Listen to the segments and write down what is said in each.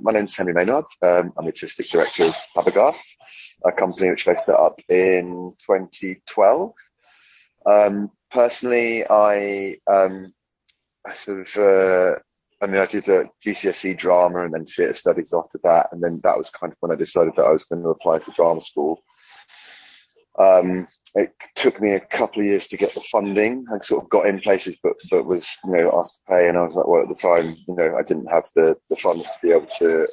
my name's Henry Maynard. I'm artistic director of Flabbergast, a company which I set up in 2012. Personally, I did a GCSE drama and then theatre studies after that, and then that was kind of when I decided that I was going to apply for drama school. It took me a couple of years to get the funding. I sort of got in places, but was asked to pay, and I was like, well, at the time, I didn't have the funds to be able to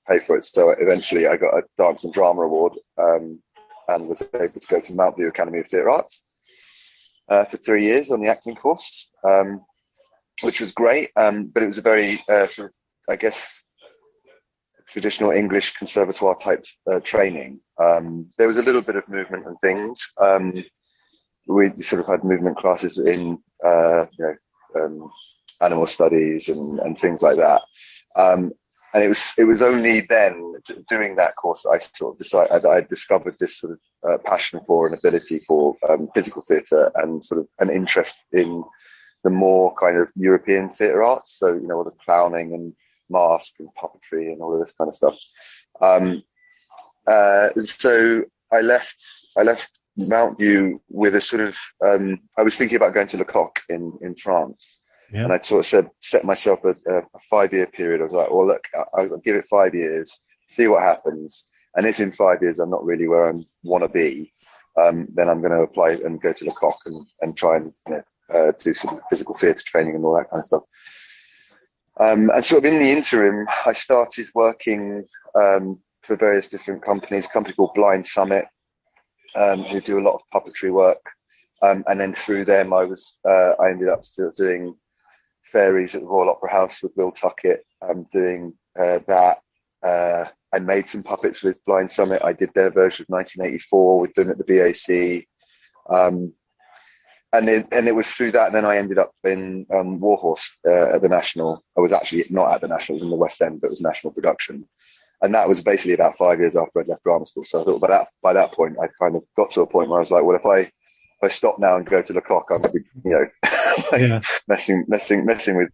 pay for it. So eventually, I got a dance and drama award, and was able to go to Mount View Academy of Theatre Arts for 3 years on the acting course, which was great. But it was a very traditional English conservatoire type training. There was a little bit of movement and things. We sort of had movement classes in animal studies and things like that. And it was only then doing that course I sort of decided I discovered this sort of passion for and ability for physical theatre and sort of an interest in the more kind of European theatre arts. So all the clowning and mask and puppetry and all of this kind of stuff. So I left Mount View with a sort of I was thinking about going to Le Coq in France. Yeah. And I sort of set myself a 5-year period. I was like, well, look, I'll give it 5 years, see what happens. And if in 5 years I'm not really where I want to be, then I'm going to apply and go to Le Coq and try and do some physical theatre training and all that kind of stuff. And sort of in the interim, I started working for various different companies, a company called Blind Summit, who do a lot of puppetry work. And then through them, I ended up still doing Fairies at the Royal Opera House with Will Tuckett, doing that. I made some puppets with Blind Summit. I did their version of 1984 with them at the BAC. And it was through that, and then I ended up in Warhorse at the National. I was actually not at the National, it was in the West End, but it was a national production. And that was basically about 5 years after I'd left drama school. So I thought by that point, I kind of got to a point where I was like, well, if I stop now and go to Le Coq, I'm going to be, messing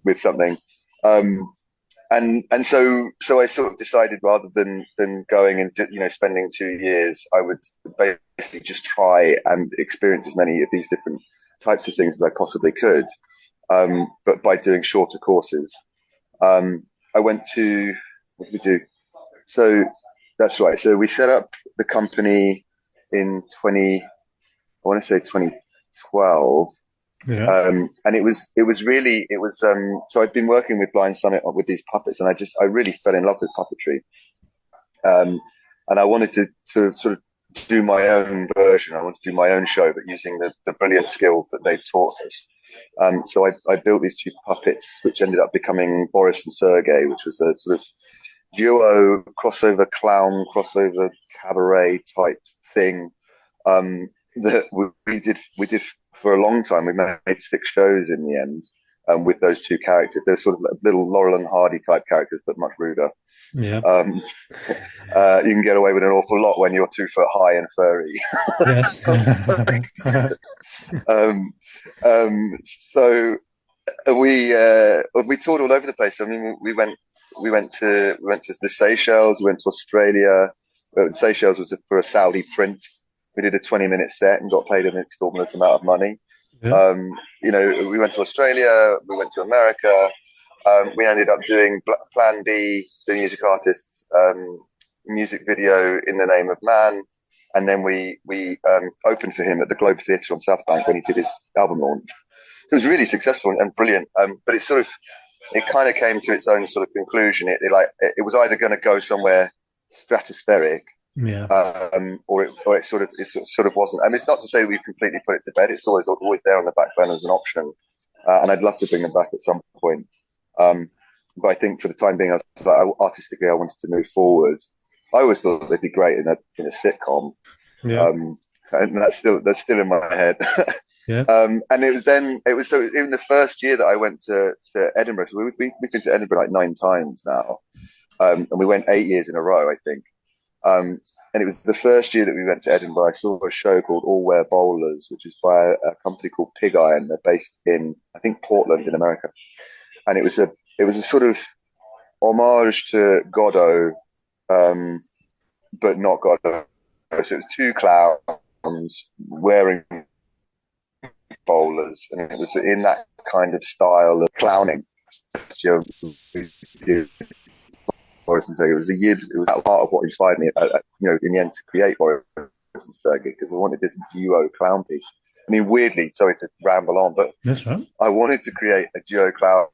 with something. And so I sort of decided rather than going and spending 2 years, I would basically just try and experience as many of these different types of things as I possibly could, but by doing shorter courses. I went to, what did we do? So that's right. So we set up the company in 2012. Yeah. And it was so I'd been working with Blind Summit with these puppets, and I really fell in love with puppetry. And I wanted to sort of do my own version. I wanted to do my own show, but using the brilliant skills that they taught us. So I built these two puppets, which ended up becoming Boris and Sergei, which was a sort of duo crossover clown, crossover cabaret type thing. That we did for a long time. We made 6 shows in the end with those two characters. They're sort of like little Laurel and Hardy type characters, but much ruder. Yeah. You can get away with an awful lot when you're 2 foot high and furry. Yes. So we toured all over the place. I mean, we went to the Seychelles. We went to Australia. The Seychelles was for a Saudi prince. We did a 20-minute set and got paid an exorbitant amount of money. Yeah. We went to Australia. We went to America. We ended up doing Plan B, the music artists, music video In the Name of Man. And then we opened for him at the Globe Theatre on South Bank when he did his album launch. It was really successful and brilliant. But it kind of came to its own sort of conclusion. It was either going to go somewhere stratospheric, yeah, or it sort of wasn't. I mean, it's not to say we've completely put it to bed. It's always there on the back burner as an option. And I'd love to bring them back at some point. But I think for the time being, artistically, I wanted to move forward. I always thought they'd be great in a sitcom. Yeah. And that's still in my head. Yeah. And it was so even the first year that I went to Edinburgh. So we've been to Edinburgh like 9 times now. And we went 8 years in a row, I think. And it was the first year that we went to Edinburgh. I saw a show called All Wear Bowlers, which is by a company called Pig Iron. They're based in, I think, Portland in America. And it was a sort of homage to Godot, but not Godot. So it was two clowns wearing bowlers, and it was in that kind of style of clowning. You know, Boris and Sergey. It was part of what inspired me, in the end to create Boris and Sergey, because I wanted this duo clown piece. I mean, weirdly, sorry to ramble on, but That's right. I wanted to create a duo clown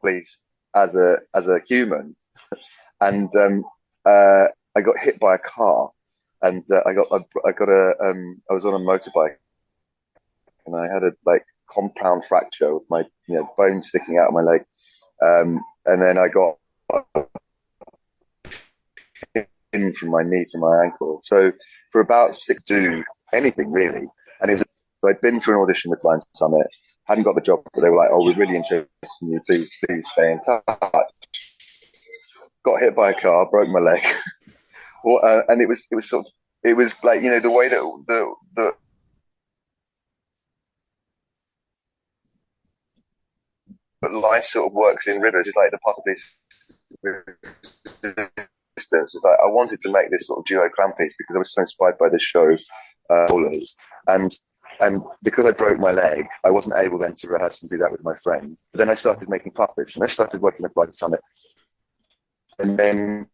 piece as a human, and I got hit by a car, and I was on a motorbike, and I had a compound fracture with my bone sticking out of my leg, and then I got in from my knee to my ankle. So for about 6 do anything really, and so I'd been for an audition with Blind Summit, hadn't got the job, but they were like, "Oh, we're really interested in you. Please stay in touch." Got hit by a car, broke my leg, and it was like the way that life sort of works in rivers. It's like the possibilities. It's like I wanted to make this sort of duo clown piece because I was so inspired by this show, and because I broke my leg, I wasn't able then to rehearse and do that with my friend. But then I started making puppets, and I started working at Blind Summit, and then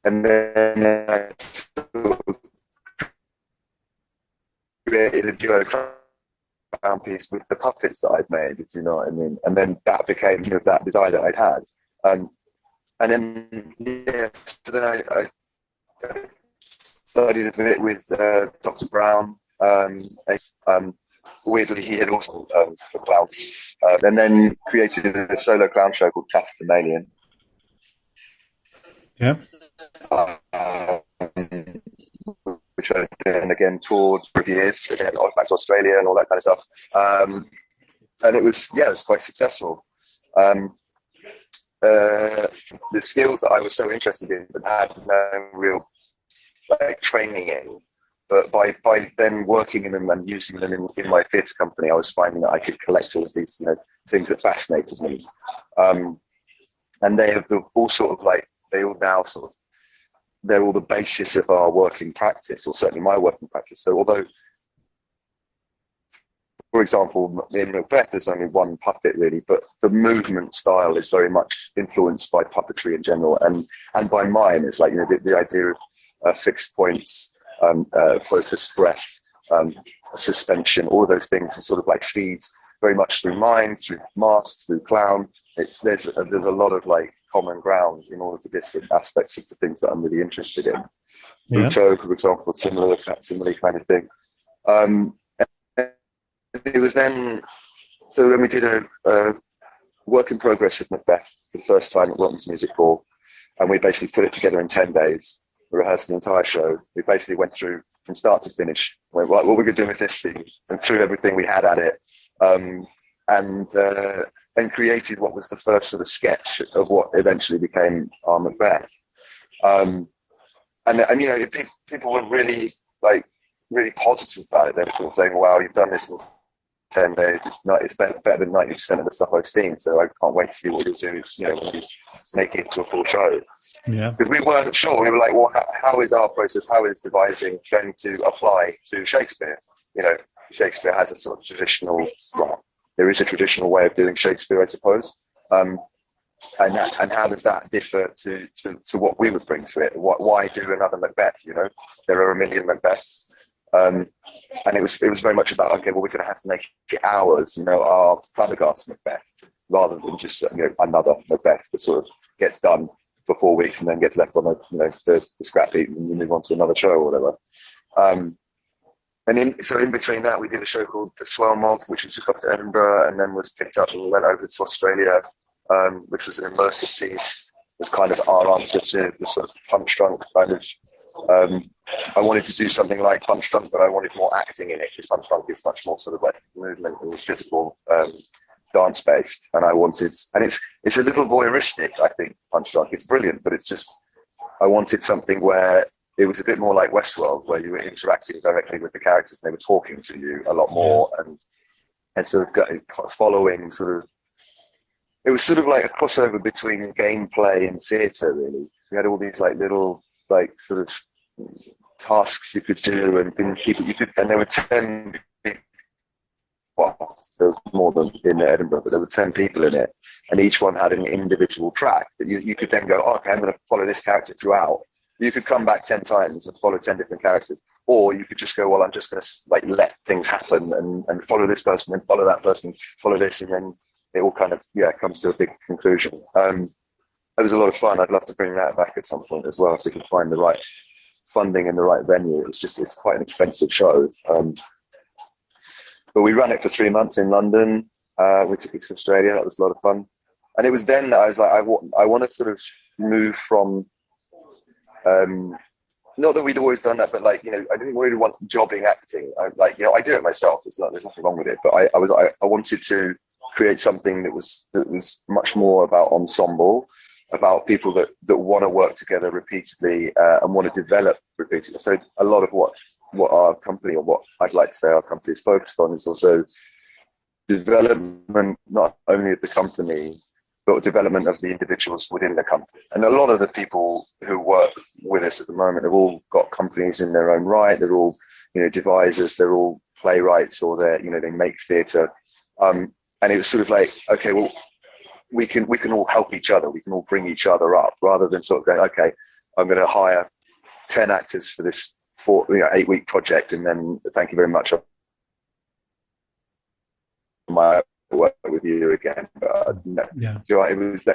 I sort of created a duo clown piece with the puppets that I'd made, if you know what I mean. And then that became that desire that I'd had. And then, so then I studied a bit with Dr. Brown. Weirdly, he had also for clowns. And then created a solo clown show called Tacitumalian. Yeah. Which I then again toured for years, again back to Australia and all that kind of stuff. And it was quite successful. The skills that I was so interested in but had no real training in, but by then working in them and using them in my theatre company, I was finding that I could collect all of these things that fascinated me, and they have all sort of they're all the basis of our working practice, or certainly my working practice. So although, for example, in Macbeth, there's only one puppet really, but the movement style is very much influenced by puppetry in general, and by mime. It's like the idea of fixed points, focus, breath, suspension, all of those things are sort of feeds very much through mime, through mask, through clown. There's a lot of common ground in all of the different aspects of the things that I'm really interested in. Yeah. Buto, for example, similar kind of thing. It was then, so when we did a work in progress of Macbeth the first time at Wilton's Music Hall, and we basically put it together in 10 days. We rehearsed the entire show. We basically went through from start to finish, went, right, what are we going to do with this scene? And threw everything we had at it. And created what was the first sort of sketch of what eventually became our Macbeth. And people were really positive about it. They were sort of saying, "Wow, you've done this in 10 days. It's better than 90% of the stuff I've seen. So I can't wait to see what you'll do. When you make it to a full show." Yeah. Because we weren't sure. We were like, "Well, how is our process? How is devising going to apply to Shakespeare?" Shakespeare has a sort of traditional. Well, there is a traditional way of doing Shakespeare, I suppose. And how does that differ to what we would bring to it? Why do another Macbeth? There are a million Macbeths. And it was very much about, okay, well, we're going to have to make it ours, our Flabbergast Macbeth, rather than just another Macbeth that sort of gets done for 4 weeks and then gets left on the scrap heap and you move on to another show or whatever. And in between that, we did a show called The Swell Mob, which was just up to Edinburgh, and then was picked up and we went over to Australia, which was an immersive piece. It was kind of our answer to the sort of Punch Drunk kind of. I wanted to do something like Punch Drunk, but I wanted more acting in it, because Punch Drunk is much more sort of movement and physical, dance based. And it's a little voyeuristic, I think, Punch Drunk. It's brilliant, but it's just, I wanted something where it was a bit more like Westworld, where you were interacting directly with the characters and they were talking to you a lot more, and sort of following sort of it was sort of like a crossover between gameplay and theatre, really. We had all these like little like sort of tasks you could do and things people you could, and there were 10 people. Well, there was more than in Edinburgh, but there were 10 people in it, and each one had an individual track that you could then go, oh, okay, I'm going to follow this character throughout. You could come back 10 times and follow 10 different characters, or you could just go, well, I'm just going to like let things happen and follow this person and follow that person, follow this, and then it all kind of comes to a big conclusion. It was a lot of fun. I'd love to bring that back at some point as well, if we can find the right funding and the right venue. It's quite an expensive show. But we ran it for 3 months in London. We took it to Australia. That was a lot of fun. And it was then that I was like, I want to sort of move from, not that we'd always done that, but like, you know, I didn't really want jobbing acting. I do it myself. There's nothing wrong with it. But I wanted to create something that was much more about ensemble, about people that want to work together repeatedly and want to develop repeatedly. So a lot of what our company, or what I'd like to say our company, is focused on is also development, not only of the company, but development of the individuals within the company. And a lot of the people who work with us at the moment have all got companies in their own right. They're all, you know, devisers, they're all playwrights, or they make theatre. And it was sort of like, okay, well, we can all help each other. We can all bring each other up, rather than sort of going, okay, I'm going to hire 10 actors for this 8-week project, and then thank you very much. My work with you again. But no, it was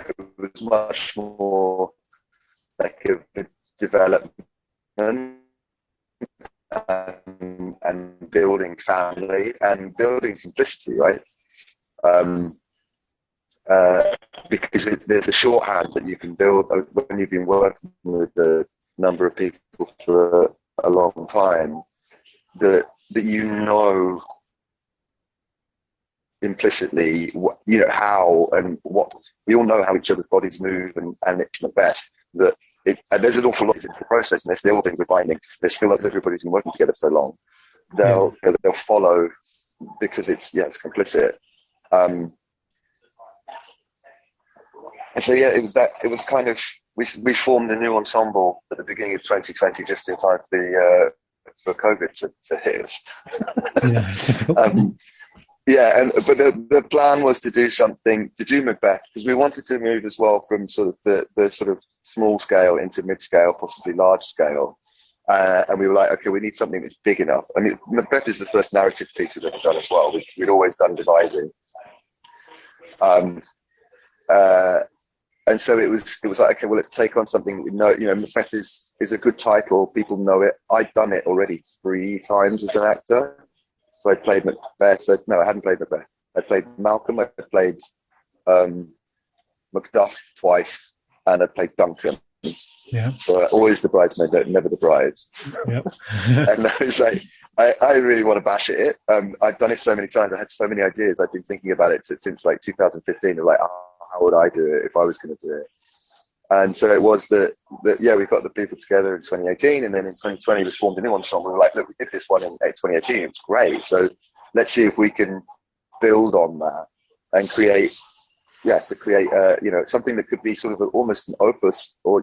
much more like a development and building family and building simplicity, right? Because there's a shorthand that you can build when you've been working with a number of people for a long time, that you know implicitly how and what we all know, how each other's bodies move, and it's Macbeth and there's an awful lot into the process, and there's still things we're finding. There's still lots of everybody's been working together for so long. They'll follow because it's complicit. And so it was kind of, we formed a new ensemble at the beginning of 2020, just in time for COVID to hit us. But the plan was to do Macbeth, because we wanted to move as well from sort of the sort of small scale into mid scale, possibly large scale. And we were like, okay, we need something that's big enough. I mean, Macbeth is the first narrative piece we've ever done as well. We'd always done devising. And so it was like, okay, well, let's take on something we know. Macbeth is a good title. People know it. I'd done it already 3 times as an actor. So I played Macbeth. No, I hadn't played Macbeth. I played Malcolm. I played Macduff twice, and I played Duncan. Yeah. So always the bridesmaid, never the bride. Yep. And I was like, I really want to bash at it. I've done it so many times. I had so many ideas. I've been thinking about it since like 2015. Like, how would I do it if I was going to do it? And so it was that we got the people together in 2018, and then in 2020 we formed a new ensemble. We were like, look, we did this one in 2018. It was great. So let's see if we can build on that and create something that could be sort of almost an opus, or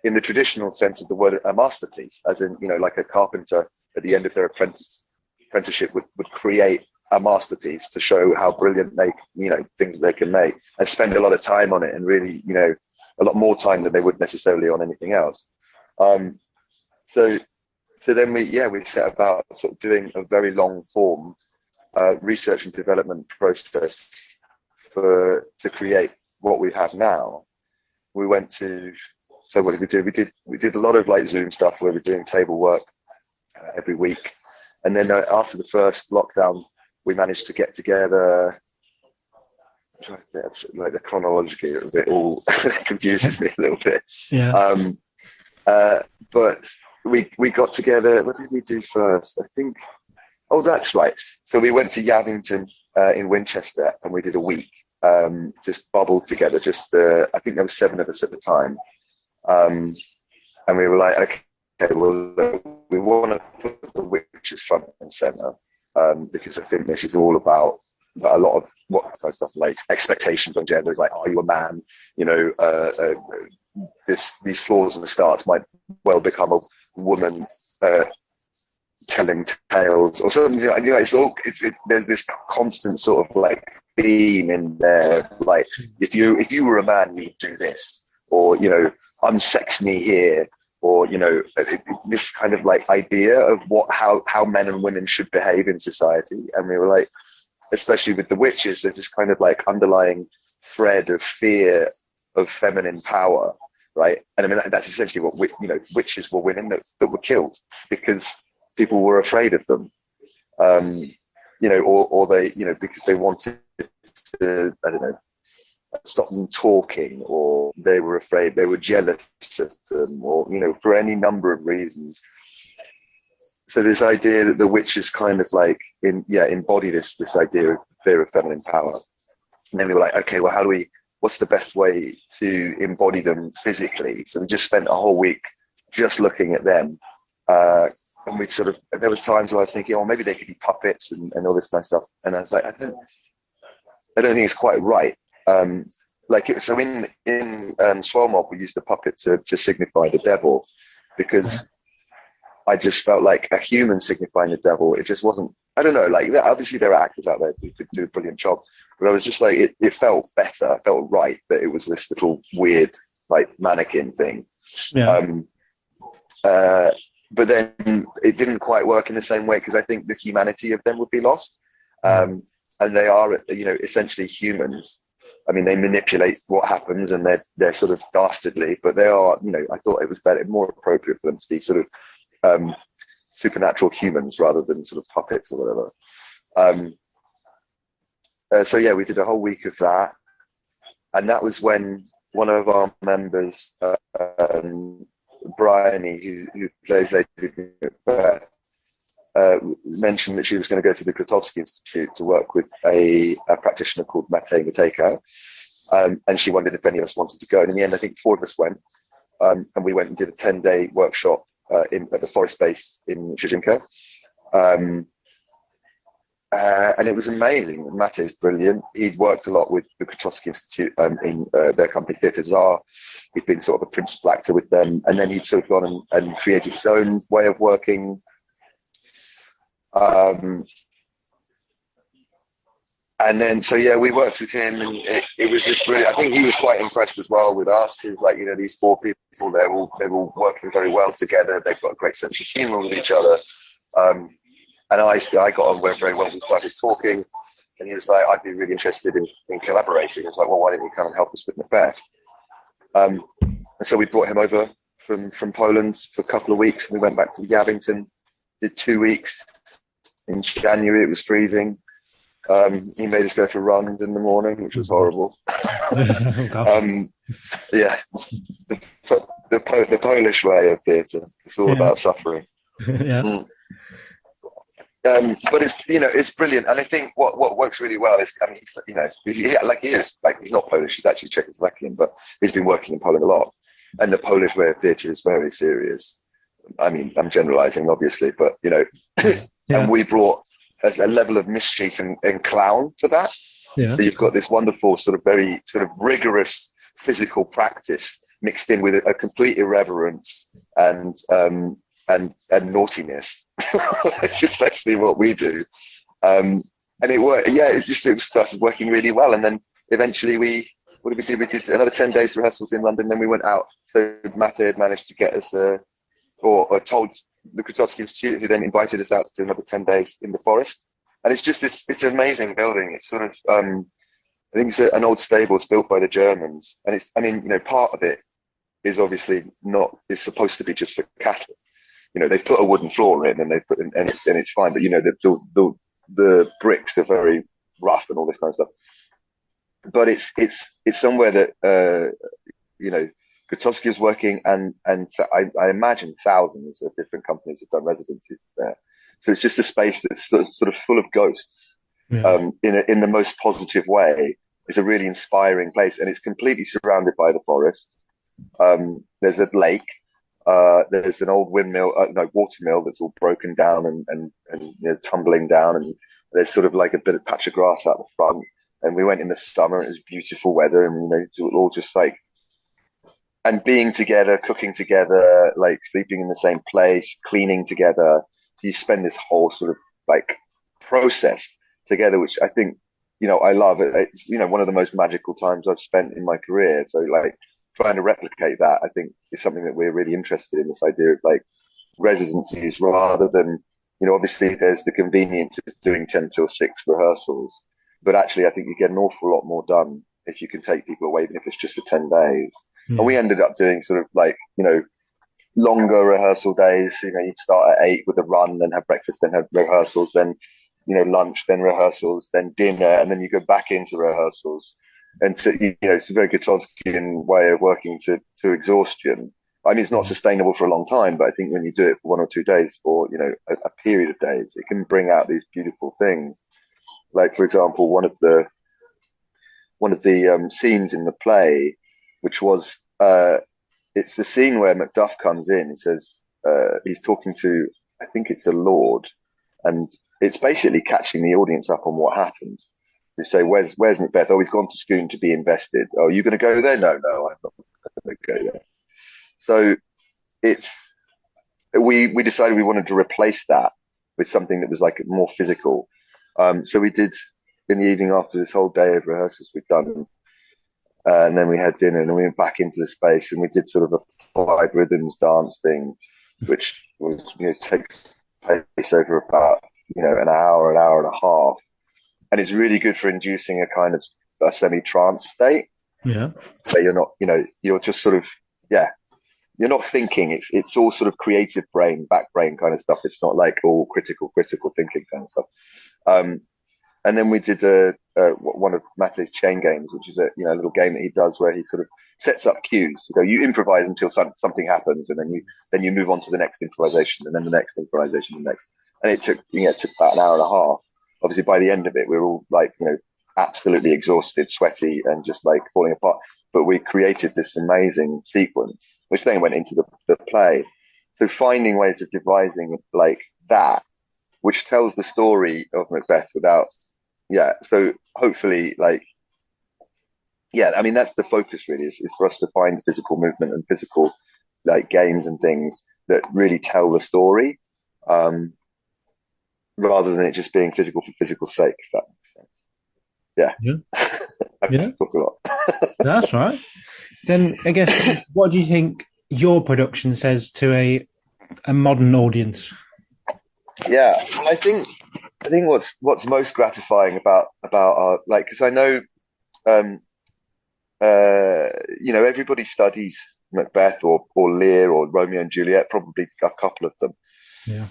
in the traditional sense of the word, a masterpiece, as in like a carpenter at the end of their apprenticeship would create a masterpiece to show how brilliant things they can make, and spend a lot of time on it, and really a lot more time than they would necessarily on anything else. So then we set about sort of doing a very long form research and development process to create what we have now. We went to, so what did we do? We did a lot of like Zoom stuff where we're doing table work every week, and then after the first lockdown, we managed to get together. Like the chronology of it all confuses me a little bit. Yeah. But we got together. What did we do first? I think. Oh, that's right. So we went to Yavington in Winchester, and we did a week. Just bubbled together. I think there were 7 of us at the time, and we were like, okay, well, we want to put the witches front and center, because I think this is all about but a lot of what kind of stuff like expectations on gender is like, are you a man? You know, these flaws and starts might well become a woman telling tales or something. You know, there's this constant sort of like theme in there. Like if you were a man, you would do this, or you know, unsex me here, or you know, this kind of like idea of how men and women should behave in society. And we were like, especially with the witches, there's this kind of like underlying thread of fear of feminine power, right? And I mean that's essentially what witches were women that were killed because people were afraid of them, you know, or they, you know, because they wanted to, I don't know, stop them talking, or they were afraid, they were jealous of them, or you know, for any number of reasons. So this idea that the witches kind of like embody this idea of fear of feminine power. And then we were like, okay, well, what's the best way to embody them physically? So we just spent a whole week just looking at them. And we there was times where I was thinking, oh, maybe they could be puppets and all this kind of stuff. And I was like, I don't think it's quite right. So in Swellmob, we used the puppet to signify the devil, because I just felt like a human signifying the devil. It just wasn't, I don't know, like obviously there are actors out there who could do a brilliant job, but I was just like, it felt better, felt right that it was this little weird like mannequin thing. Yeah. But then it didn't quite work in the same way, because I think the humanity of them would be lost. And they are, you know, essentially humans. I mean, they manipulate what happens, and they're sort of dastardly, but they are, you know, I thought it was better, more appropriate for them to be sort of supernatural humans rather than sort of puppets or whatever. So yeah, we did a whole week of that. And that was when one of our members, Bryony, who plays Lady Macbeth, mentioned that she was going to go to the Grotowski Institute to work with a practitioner called Matej Matejka, and she wondered if any of us wanted to go. And in the end, I think 4 of us went, and we went and did a 10-day workshop at the Forest Base in Szczecin. And it was amazing. Matej's brilliant. He'd worked a lot with the Grotowski Institute in their company Theatre Czar. He'd been sort of a principal actor with them, and then he'd sort of gone and created his own way of working. And then, so yeah, we worked with him, and it was just brilliant. I think he was quite impressed as well with us. He was like, you know, these 4 people, they're all working very well together. They've got a great sense of humour with each other. And I got on very well. We started talking, and he was like, I'd be really interested in collaborating. I was like, well, why don't you come and help us with Macbeth? And so we brought him over from Poland for a couple of weeks, and we went back to the Yavington, did 2 weeks. In January, it was freezing. He made us go for runs in the morning, which was horrible. Yeah, the Polish way of theatre. It's all about suffering. Yeah. But it's, you know, it's brilliant, and I think what works really well is, I mean, you know, he's not Polish, he's actually Czechoslovakian, but he's been working in Poland a lot, and the Polish way of theatre is very serious. I mean, I'm generalising, obviously, but you know, and we brought a level of mischief and clown to that. Yeah. So you've got this wonderful sort of very sort of rigorous physical practice mixed in with a complete irreverence and naughtiness. It's just basically what we do. And it worked. Yeah, it started working really well. And then eventually we did another 10 days rehearsals in London. Then we went out. So Matej had managed to get us or told the Grotowski Institute, who then invited us out to do another 10 days in the forest. And it's just it's an amazing building. It's sort of, I think it's an old stable. It's built by the Germans. And it's, I mean, you know, part of it is obviously it's supposed to be just for cattle. You know, they've put a wooden floor in, and and it's fine. But you know, the bricks are very rough and all this kind of stuff. But it's somewhere that you know, Grotowski is working, and I imagine thousands of different companies have done residencies there. So it's just a space that's sort of full of ghosts, in the most positive way. It's a really inspiring place, and it's completely surrounded by the forest. There's a lake. There's an old water mill that's all broken down and you know, tumbling down, and There's sort of like a bit of patch of grass out the front, and we went in the summer. And it was beautiful weather, and it was all just like, and being together, cooking together, like sleeping in the same place, cleaning together. You spend this whole sort of like process together, which I think, I love it. It's, one of the most magical times I've spent in my career. So like trying to replicate that, I think is something that we're really interested in, this idea of like residencies rather than, obviously there's the convenience of doing 10 till 6 rehearsals, but actually I think you get an awful lot more done if you can take people away, even if it's just for 10 days. And Yeah. we ended up doing sort of like, longer rehearsal days. You'd start at 8 with a run, then have breakfast, then have rehearsals, then, lunch, then rehearsals, then dinner, and then you go back into rehearsals. And so, it's a very Gutowskian way of working to exhaustion. I mean, it's not sustainable for a long time, but I think when you do it for 1 or 2 days or, a period of days, it can bring out these beautiful things. Like, for example, one of the scenes in the play, which was it's the scene where Macduff comes in. He says he's talking to, I think it's a lord, and it's basically catching the audience up on what happened. We say, "Where's Macbeth? Oh, he's gone to Scone to be invested. Oh, are you going to go there? No, no, I'm not going to go there." So it's we decided we wanted to replace that with something that was like more physical. So we did in the evening after this whole day of rehearsals we'd done. And then we had dinner and we went back into the space and we did sort of a 5 rhythms dance thing, which was, takes place over about, an hour and a half. And it's really good for inducing a kind of a semi-trance state Yeah. where you're not, you're just sort of, yeah, you're not thinking. It's all sort of creative brain, back brain kind of stuff. It's not like all critical thinking kind of stuff. Um, and then we did one of Mate's chain games, which is a little game that he does where he sort of sets up cues. You improvise until something happens, and then you move on to the next improvisation, and then the next improvisation, and the next. And it took about an hour and a half. Obviously, by the end of it, we were all like absolutely exhausted, sweaty, and just like falling apart. But we created this amazing sequence, which then went into the play. So finding ways of devising like that, which tells the story of Macbeth without so hopefully, like, I mean, that's the focus really is for us to find physical movement and physical like games and things that really tell the story, um, rather than it just being physical for physical sake, if that makes sense. Yeah. Yeah. I've Yeah. talked a lot. That's right. Then I guess what do you think your production says to a modern audience? Yeah. Well, I think what's most gratifying about our, like, because I know, um, everybody studies Macbeth or Lear or Romeo and Juliet, probably a couple of them. Yeah.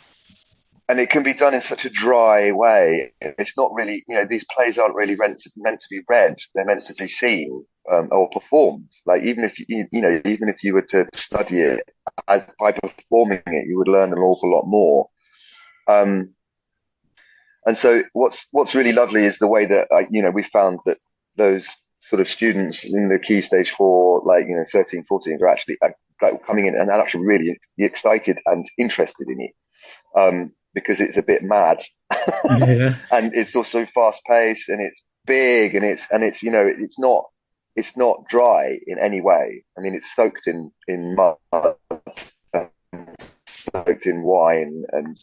And it can be done in such a dry way. It's not really, these plays aren't really meant to be read. They're meant to be seen, or performed. Like even if even if you were to study it by performing it, you would learn an awful lot more. Um, and so what's really lovely is the way that we found that those sort of students in the key stage 4, like 13, 14, are actually like coming in and actually really excited and interested in it. Because it's a bit mad Yeah. and it's also fast paced and it's big and it's not dry in any way. I mean, it's soaked in mud, soaked in wine, and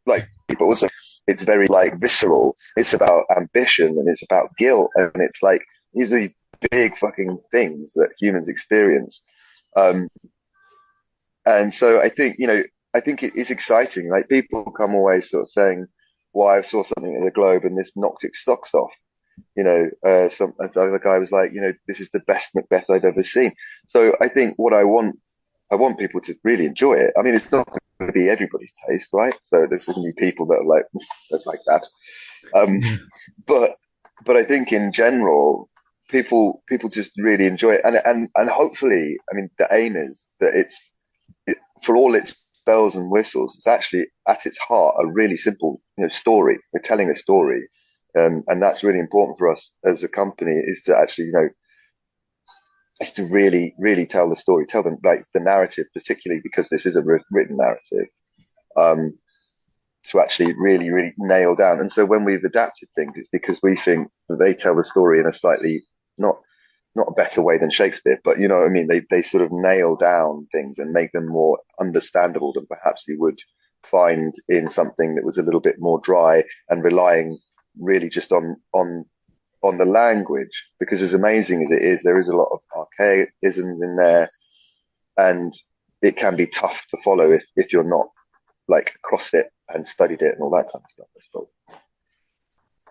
like, but also it's very like visceral. It's about ambition and it's about guilt, and it's like these are big fucking things that humans experience. Um, and so I think it is exciting. Like people come away sort of saying, "Well, I saw something in the Globe and this knocked its socks off." Some other guy was like, "This is the best Macbeth I've ever seen." So I think I want people to really enjoy it. I mean, it's not going to be everybody's taste, right? So there's going to be people that are like, "Don't like that." Um, Yeah. but I think in general, people just really enjoy it, and hopefully, I mean, the aim is that for all its bells and whistles, it's actually at its heart a really simple, story. We're telling a story, and that's really important for us as a company. Is to actually, is to really, really tell the story, tell them like the narrative, particularly because this is a written narrative. Um, to actually really, really nail down. And so when we've adapted things, it's because we think that they tell the story in a slightly not a better way than Shakespeare, but you know what I mean? They sort of nail down things and make them more understandable than perhaps you would find in something that was a little bit more dry and relying really just on the language. Because as amazing as it is, there is a lot of archaisms in there, and it can be tough to follow if you're not like across it and studied it and all that kind of stuff, I suppose.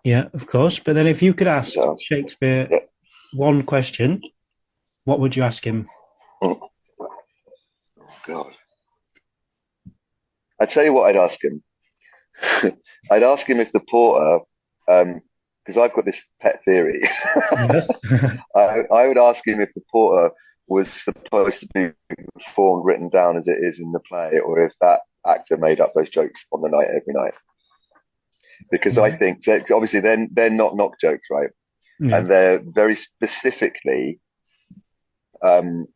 Yeah, of course. But then if you could ask So, Shakespeare yeah. one question, what would you ask him? Oh, God. I tell you what I'd ask him. I'd ask him if the porter, because I've got this pet theory. Yeah. I would ask him if the porter was supposed to be performed, written down as it is in the play, or if that actor made up those jokes on the night every night. Because I think that obviously they're not knock jokes, right? Yeah. And they're very specifically, I mean,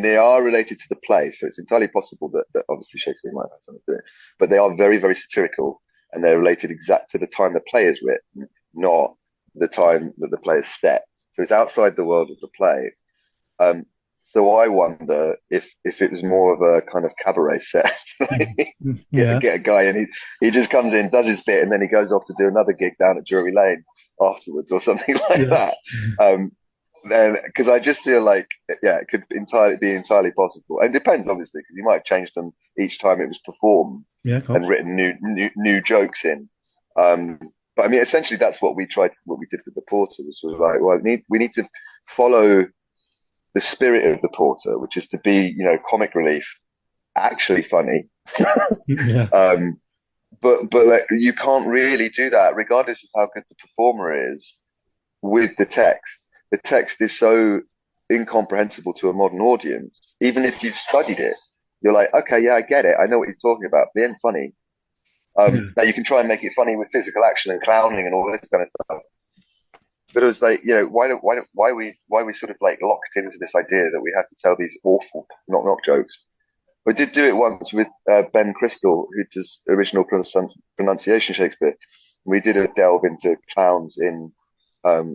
they are related to the play, so it's entirely possible that obviously Shakespeare might have had something to do it, but they are very, very satirical, and they're related exact to the time the play is written, not the time that the play is set. So it's outside the world of the play. So I wonder if it was more of a kind of cabaret set. Yeah. Get a guy and he just comes in, does his bit, and then he goes off to do another gig down at Drury Lane afterwards or something like Yeah. that. Then because I just feel like it could be entirely possible, and it depends obviously because he might have changed them each time it was performed Yeah, of and course. written new jokes in. But I mean, essentially that's what we did with the Porter was sort of like, well, we need to follow the spirit of the Porter, which is to be, you know, comic relief, actually funny. Yeah. But like, you can't really do that, regardless of how good the performer is, with the text. The text is so incomprehensible to a modern audience. Even if you've studied it, you're like, okay, yeah, I get it. I know what he's talking about. The end funny. Yeah. Now you can try and make it funny with physical action and clowning and all this kind of stuff. But it was like, you know, why we sort of like locked into this idea that we had to tell these awful knock jokes. We did do it once with Ben Crystal, who does original pronunciation Shakespeare. We did a delve into clowns in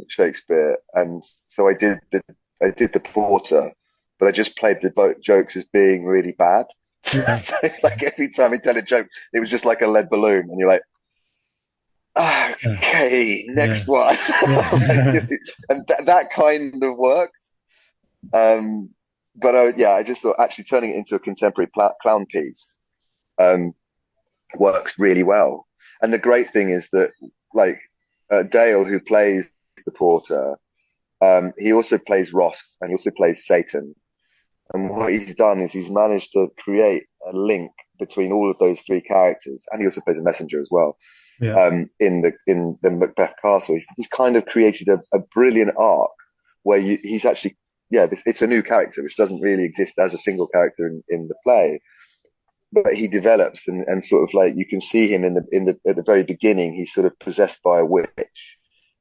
Shakespeare, and so I did the Porter, but I just played the jokes as being really bad. Yeah. So like every time he tell a joke, it was just like a lead balloon, and you're like, Yeah. okay, Yeah. next one. Yeah. And that kind of worked. Um, but yeah, I just thought actually turning it into a contemporary clown piece um, works really well. And the great thing is that, like, Dale, who plays the Porter, he also plays Ross and he also plays Satan. And what he's done is he's managed to create a link between all of those three characters, and he also plays a messenger as well. Yeah. In the Macbeth Castle, he's kind of created a brilliant arc where he's actually it's a new character which doesn't really exist as a single character in the play, but he develops and sort of like you can see him at the very beginning. He's sort of possessed by a witch,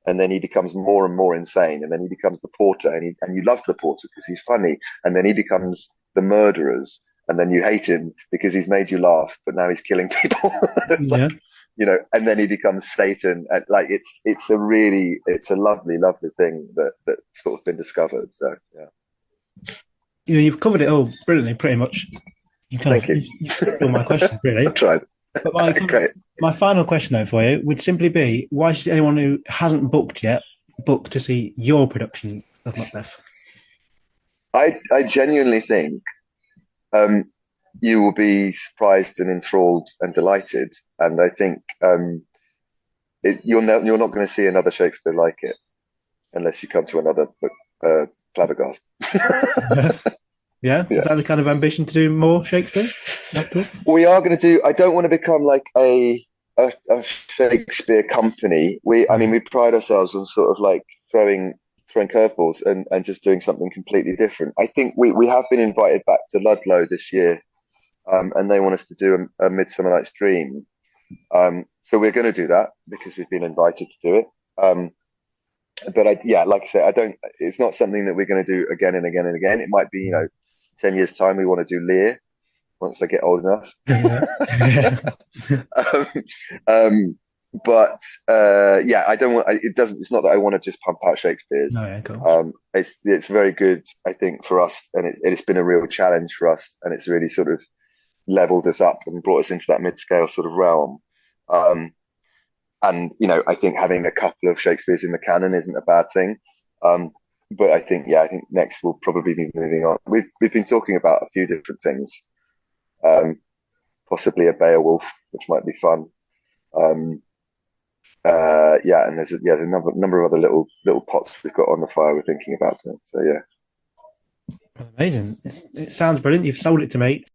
and then he becomes more and more insane, and then he becomes the Porter, and you love the Porter because he's funny, and then he becomes the murderers, and then you hate him because he's made you laugh, but now he's killing people. It's Yeah. like, you know, and then he becomes Satan, and like it's a lovely thing that's sort of been discovered. So yeah, You know, you've covered it all brilliantly, pretty much. thank you. You've skipped all my questions, I really. tried. But my Great. my final question, though, for you would simply be: why should anyone who hasn't booked yet book to see your production of Macbeth? I genuinely think um, you will be surprised and enthralled and delighted, and I think you're not going to see another Shakespeare like it unless you come to another Flabbergast. Yeah, is Yeah. that the kind of ambition to do more Shakespeare afterwards? We are going to do. I don't want to become like a Shakespeare company. I mean, we pride ourselves on sort of like throwing curveballs and just doing something completely different. I think we have been invited back to Ludlow this year, and they want us to do a Midsummer Night's Dream. So we're going to do that because we've been invited to do it. But like I say, I don't. It's not something that we're going to do again and again and again. It might be, 10 years time we want to do Lear, once I get old enough. Yeah. um, um, but yeah, I don't want. It doesn't. It's not that I want to just pump out Shakespeare's. No, yeah, of course. It's very good, I think, for us, and it's been a real challenge for us, and it's really sort of leveled us up and brought us into that mid-scale sort of realm. Um, and I think having a couple of Shakespeare's in the canon isn't a bad thing. Um, but I think next we'll probably be moving on. We've been talking about a few different things, um, possibly a Beowulf, which might be fun. Um, yeah, and there's a number of other little pots we've got on the fire we're thinking about. So yeah. Amazing. It sounds brilliant. You've sold it to me.